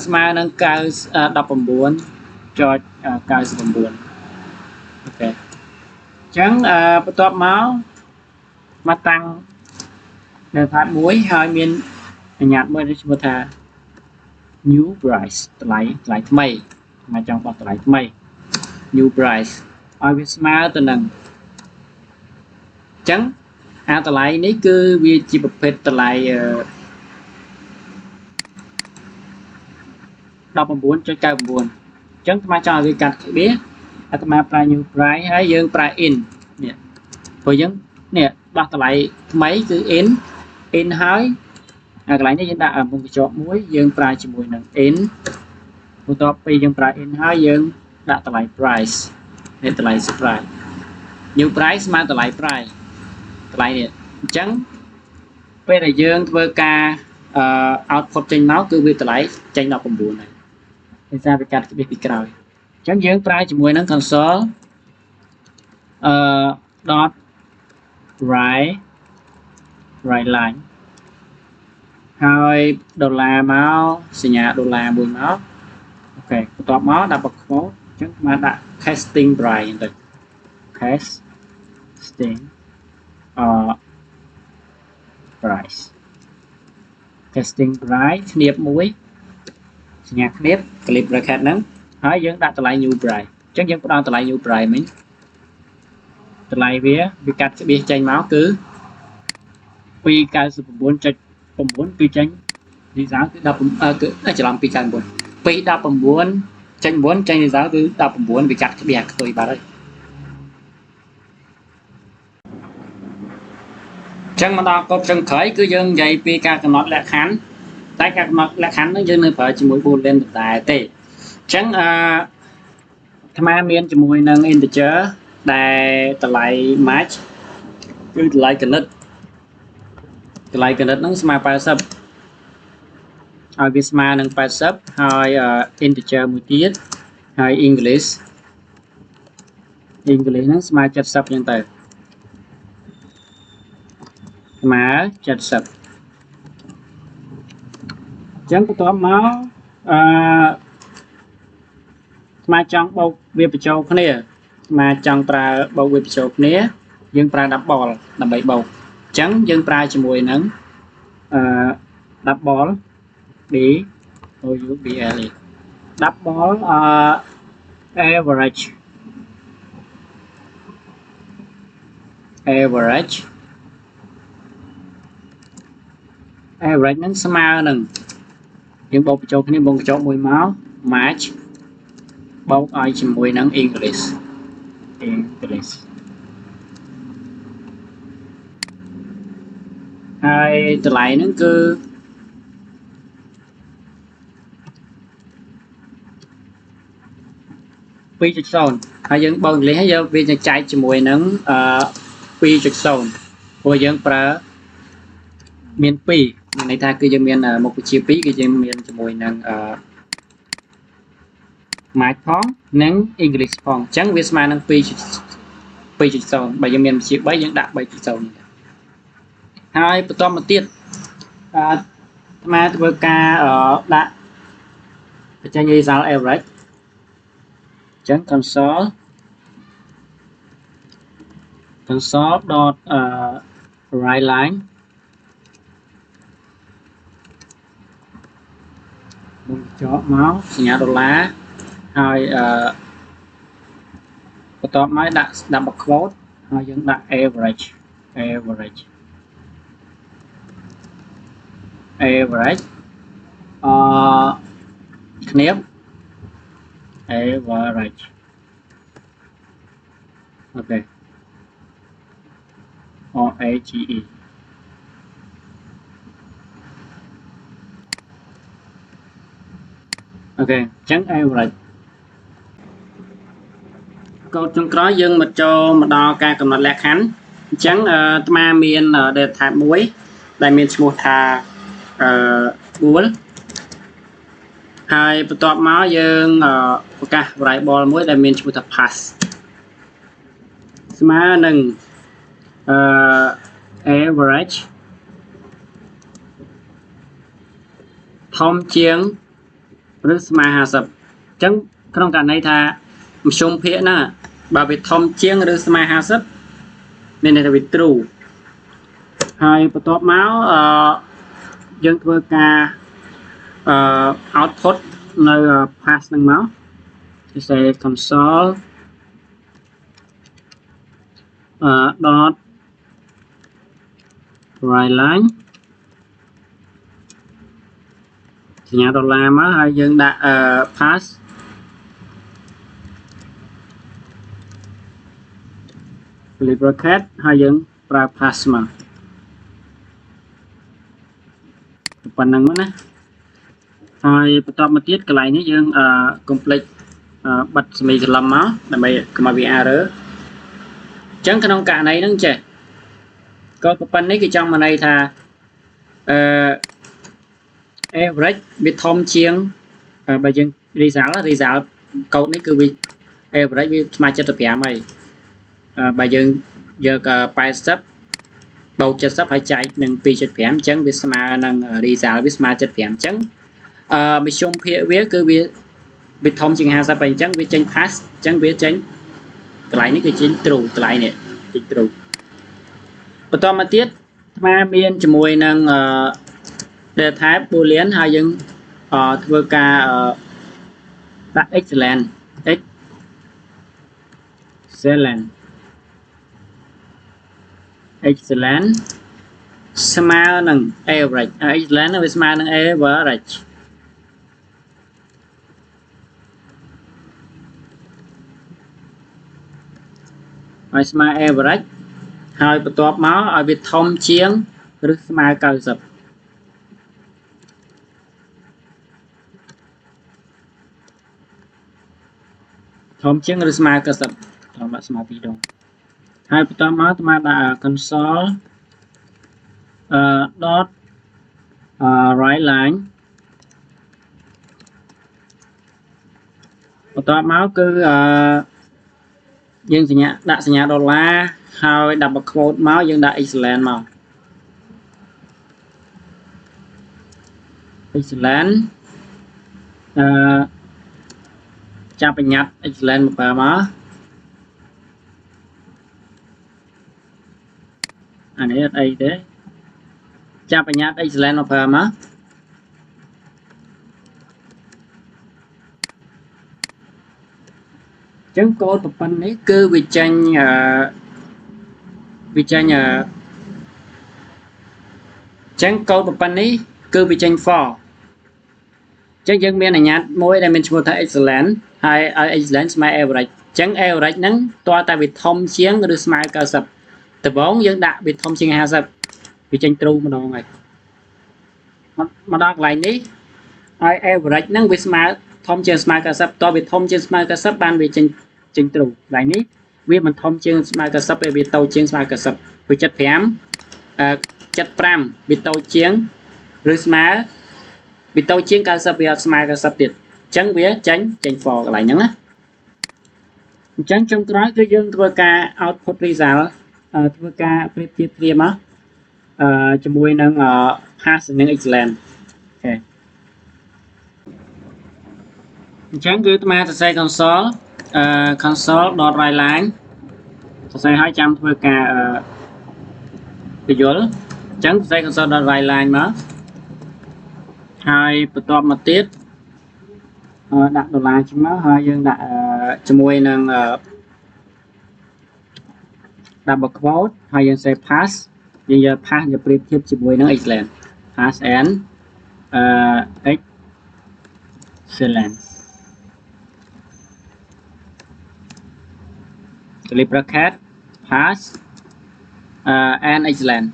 ស្មើនឹង19.99អូខេអញ្ចឹងបន្ទាប់មកតាំងនៅផាតមួយហើយមានអញ្ញាតមួយឈ្មោះថា new price តម្លៃថ្មីមកចង់បោះតម្លៃថ្មី new price ឲ្យវាស្មើទៅនឹងអញ្ចឹងតម្លៃនេះគឺវាជាប្រភេទតម្លៃ19.99 អញ្ចឹងអាត្មាចង់ឲ្យវាកាត់ក្បៀសអាត្មាប្រើ new price ហើយយើងប្រើ in នេះព្រោះយើងនេះដោះតម្លៃថ្មីគឺ in ហើយកន្លែងនេះយើងដាក់មុខកញ្ចក់មួយយើងប្រើជាមួយនឹង in បន្ទាប់ពីយើងប្រើ in ហើយយើងដាក់តម្លៃ price នេះតម្លៃ price new price ស្មើតម្លៃ price តម្លៃនេះអញ្ចឹងពេលដែលយើងធ្វើការoutput ចេញមកគឺវាតម្លៃចេញ19ហើយដោយសារវាកាត់ក្បៀសពីក្រោយអញ្ចឹងយើងប្រើជាមួយនឹង console dot write line ហើយដុល្លារមកសញ្ញាដុល្លារមួយមកអូខេបន្ទាប់មកដាក់ box quote អញ្ចឹងមកដាក់ casting price ទៅ casting price casting price គ្នាបមួយសញ្ញាគ្នាប clip bracket ហ្នឹងហើយយើងដាក់តម្លៃ new price អញ្ចឹងយើងផ្ដល់តម្លៃ new price មិញតម្លៃវាកាត់ក្បៀសចេញមកគឺ 299.9 គឺចេញរីសាលគឺ19គឺច្រឡំ299 219.9 ចេញរីសាលគឺ19វាកាត់ក្បៀសខ្ទុយបាត់ហើយចឹងមកដល់កុំចឹងក្រោយគឺយើងនិយាយពីការកំណត់លក្ខខណ្ឌតែការកំណត់លក្ខខណ្ឌហ្នឹងយើងនៅប្រើជាមួយ boolean ដដែលទេអញ្ចឹងអាត្មាមានជាមួយនឹង integer ដែលតម្លៃ match គឺតម្លៃកណិតហ្នឹងស្មើ80ឲ្យវាស្មើនឹង80ហើយ integer មួយទៀតហើយ English ហ្នឹងស្មើ70អញ្ចឹងទៅស្មើ70អញ្ចឹងបន្ទាប់មកស្មើចង់បូកវាបញ្ចូលគ្នាស្មើចង់ប្រើបូកវាបញ្ចូលគ្នាយើងប្រើ10 ball ដើម្បីបូកអញ្ចឹងយើងប្រើជាមួយនឹង10 ball B O U B L E 10 ball average ហ្នឹងស្មើនឹងយើងបូកបញ្ចូលគ្នាបូកកញ្ចក់មួយមក match បូកឲ្យជាមួយនឹង English ហើយតម្លៃហ្នឹងគឺ2.0 ហើយយើងបូក English ហើយយើងវាចែកជាមួយនឹង2.0 ព្រោះយើងប្រើមាន2មានន័យថាគឺយើងមានមុខវិជ្ជា2គឺយើងមានជាមួយនឹង Math ផងនិង English ផងអញ្ចឹងវាស្មើនឹង 2.0 បើយើងមានវិជ្ជា3យើងដាក់ 3.0 ហើយបន្តមកទៀតអាត្មាធ្វើការដាក់បញ្ចេញ result average អញ្ចឹង console dot write line មុខចកមកសញ្ញាដុល្លារហើយបន្ទាប់មកដាក់ double quote ហើយយើងដាក់ average average គ្នា average អូខេ RAGE អូខេអញ្ចឹង average កូដចុងក្រោយយើងមកចូលមកដល់ការកំណត់លក្ខខណ្ឌអញ្ចឹងអាត្មាមាន data type មួយដែលមានឈ្មោះថាbool ហើយបន្ទាប់មកយើងប្រកាស variable មួយដែលមានឈ្មោះថា pass ស្មើនឹងaverage ធំជាងឬស្មើ50អញ្ចឹងក្នុងករណីថាមធ្យមភាគណាបើវាធំជាងឬស្មើ50មានន័យថាវា true ហើយបន្ទាប់មកយើងធ្វើការ output នៅ pass នឹងមកគឺ say console dot write line សញ្ញាដុល្លារមកហើយយើងដាក់pass curly bracket ហើយយើងប្រើ pass មកប៉ុណ្្នឹងមកណាហើយបន្តមកទៀតកន្លែងនេះយើងcomplete បិទសេមីកន្លំមកដើម្បីកុំឲ្យវា error អញ្ចឹងក្នុងករណីហ្នឹងចេះក៏ប៉ុណ្្នេះគឺចង់មកន័យថាaverage វាធំជាងបើយើង result កូដនេះគឺវា average វាស្មើ75ហើយបើយើងយក80បូក70ហើយចែកនឹង2.5អញ្ចឹងវាស្មើនឹង result វាស្មើ75អញ្ចឹងមធ្យមភាគវាគឺវាធំជាង50ហើយអញ្ចឹងវាចេញ pass អញ្ចឹងវាចេញកន្លែងនេះគឺចេញ true កន្លែងនេះចេញ true បន្តមកទៀតស្មើមានជាមួយនឹងdata type boolean ហើយយើងធ្វើការដាក់ excellentស្មើនឹង average excellent វាស្មើនឹង average ហើយស្មើ average ហើយបន្ទាប់មកឲ្យវាធំជាងឬស្មើ90ធំជាងឬស្មើ90ត្រង់បាក់ស្មើ2ដងហើយបន្តមកអាត្មាដាក់ console dot write line បន្តមកគឺយើងដាក់សញ្ញាដុល្លារហើយ double quote មកយើងដាក់ excellent មក excellent ចាប់បញ្ញត្តិ excellent មកប្រើមកអានេះអត់អីទេចាប់បញ្ញត្តិ excellent មកប្រើមកអញ្ចឹងកូដប៉ុណ្ណេះគឺវាចេញអញ្ចឹងកូដប៉ុណ្ណេះគឺវាចេញ for អញ្ចឹងយើងមានអញ្ញត្តិមួយដែលមានឈ្មោះថា excellent ហើយឲ្យ excellent ស្មើ average អញ្ចឹង average ហ្នឹងតើតែវាធំជាងឬស្មើ90ដំបូងយើងដាក់វាធំជាង50វាចេញ true ម្ដងហើយមកដល់កន្លែងនេះហើយ average ហ្នឹងវាស្មើធំជាងស្មើ90តើវាធំជាងស្មើ90បានវាចេញ true កន្លែងនេះវាមិនធំជាងស្មើ90ពេលវាតូចជាងស្មើ90ព្រោះ75វាតូចជាងឬស្មើវាតូចជាង90វាអត់ស្មើ90ទៀតអញ្ចឹងវាចេញ for កន្លែងហ្នឹងណាអញ្ចឹងចុងក្រោយគឺយើងធ្វើការ output result ធ្វើការប្រៀបធៀបគ្នាមកជាមួយនឹង pass និង excellent អូខេអញ្ចឹងគឺអាត្មាសរសេរ console.write line សរសេរឲ្យចាំធ្វើការបញ្យល់អញ្ចឹងសរសេរ console.write line មកហើយបន្ទាប់មកទៀតដាក់ដុល្លារជិះមកហើយយើងដាក់ជាមួយនឹង double quote ហើយយើងសេ pass យើងយក pass យកប្រៀបធៀបជាមួយនឹង excellent pass and excellent curly bracket pass and excellent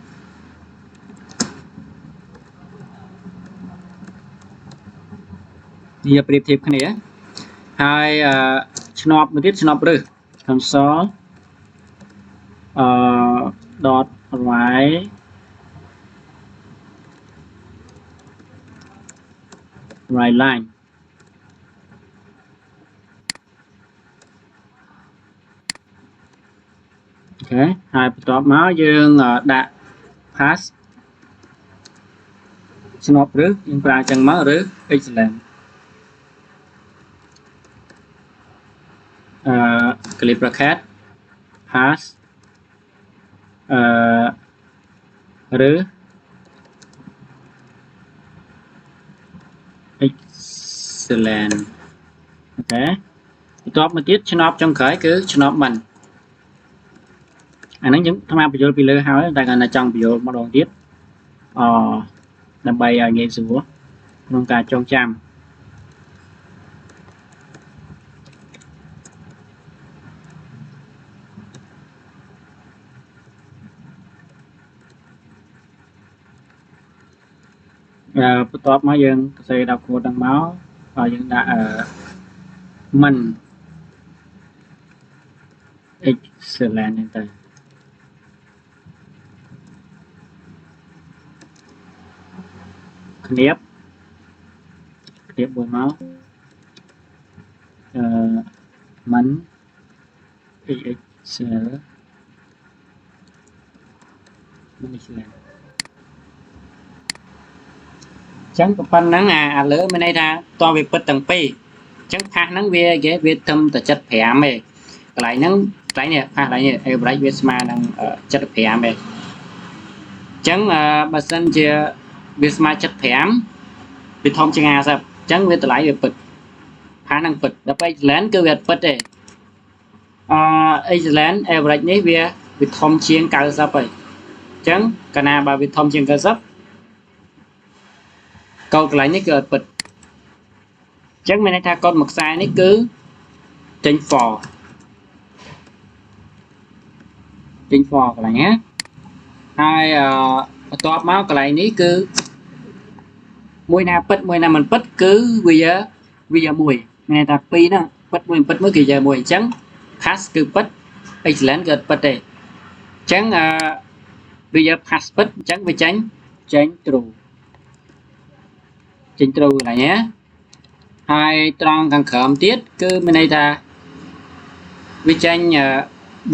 វាប្រៀបធៀបគ្នាហើយឆ្នប់មួយទៀតឆ្នប់រឹស console dot right line អូខេហើយបន្ទាប់មកយើងដាក់ pass ឆ្នប់រឹសយើងប្រើចឹងមករឹស excellent curly bracket pass ឬ excellent អូខេបន្ទាប់មកទៀតឆ្នប់ចុងក្រោយគឺឆ្នប់មិនអាហ្នឹងយើងថ្មបញ្យល់ពីលើហើយតែគាត់ណាចង់បញ្យល់ម្ដងទៀតដើម្បីឲ្យងាយស្រួលក្នុងការចងចាំបន្ទាប់មកយើងសរសេរដល់គោលទាំងមកហើយយើងដាក់មិន excellent ហ្នឹងទៅគ្នាបមួយមកមិន excellent មិន excellent ចឹងប៉ុណ្ណឹងអាលើមានន័យថាតវាពិតទាំងពីរចឹងផាសហ្នឹងវាគេវាត្រឹមតែ75ឯងកន្លែងហ្នឹងកន្លែងនេះផាសកន្លែងនេះ average វាស្មើនឹង75ឯងចឹងបើសិនជាវាស្មើ75វាធំជាង50ចឹងវាតម្លៃវាពិតផាសហ្នឹងពិតដល់ពេល excellent គឺវាអត់ពិតទេexcellent average នេះវាធំជាង90ហើយចឹងកាលណាបើវាធំជាង90កូដកន្លែងនេះគឺអត់ពិតអញ្ចឹងមានន័យថាកូដមួយខ្សែនេះគឺចេញ for កន្លែងណាហើយបន្ទាប់មកកន្លែងនេះគឺមួយណាពិតមួយណាមិនពិតគឺវាមួយមានន័យថាពីរហ្នឹងពិតមួយមិនពិតមួយគឺវាមួយអញ្ចឹង pass គឺពិត excellent គឺអត់ពិតទេអញ្ចឹងវា pass ពិតអញ្ចឹងវាចេញ true ចេញ true កន្លែងណាហើយត្រង់ខាងក្រោមទៀតគឺមានន័យថាវាចេញ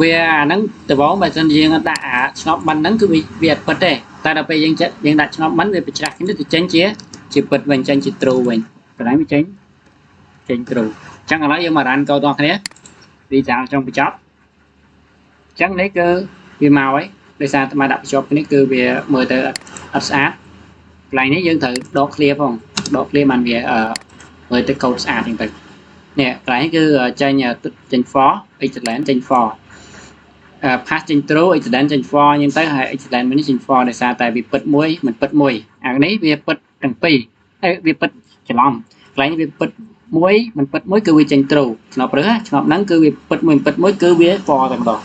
វាអាហ្នឹងដំបូងបើសិនយើងដាក់អាឆ្នប់មិនហ្នឹងគឺវាអត់ពិតទេតែដល់ពេលយើងដាក់ឆ្នប់មិនវាបញ្ច្រាស់គ្នាទៅចេញជាពិតវិញចេញជា true វិញកន្លែងវាចេញ true អញ្ចឹងឥឡូវយើងមករ៉ានកូដទាំងគ្នារីសាលចុងបញ្ចប់អញ្ចឹងនេះគឺវាមកហើយដោយសារតែដាក់បញ្ចប់គ្នាគឺវាមើលទៅអត់ស្អាតកន្លែងនេះយើងត្រូវដក clear ផងដក clear បានវាមើលទៅកូដស្អាតហ្នឹងទៅនេះកន្លែងគឺចេញ for excellent ចេញ for pass ចេញ true excellent ចេញ for អញ្ចឹងទៅហើយ excellent នេះចេញ for ដោយសារតែវាពិតមួយមិនពិតមួយអានេះវាពិតទាំងពីរហើយវាពិតច្រឡំកន្លែងនេះវាពិតមួយមិនពិតមួយគឺវាចេញ true ឆ្នប់រើសឆ្នប់ហ្នឹងគឺវាពិតមួយមិនពិតមួយគឺវា for តែម្ដង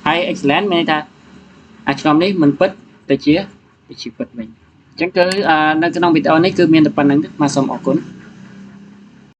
ហើយ excellent មានន័យថាអាឆ្នប់នេះមិនពិតទៅជាពិតវិញអញ្ចឹងគឺនៅក្នុងវីដេអូនេះគឺមានតែប៉ុណ្្នឹងទេបាទសូមអរគុណ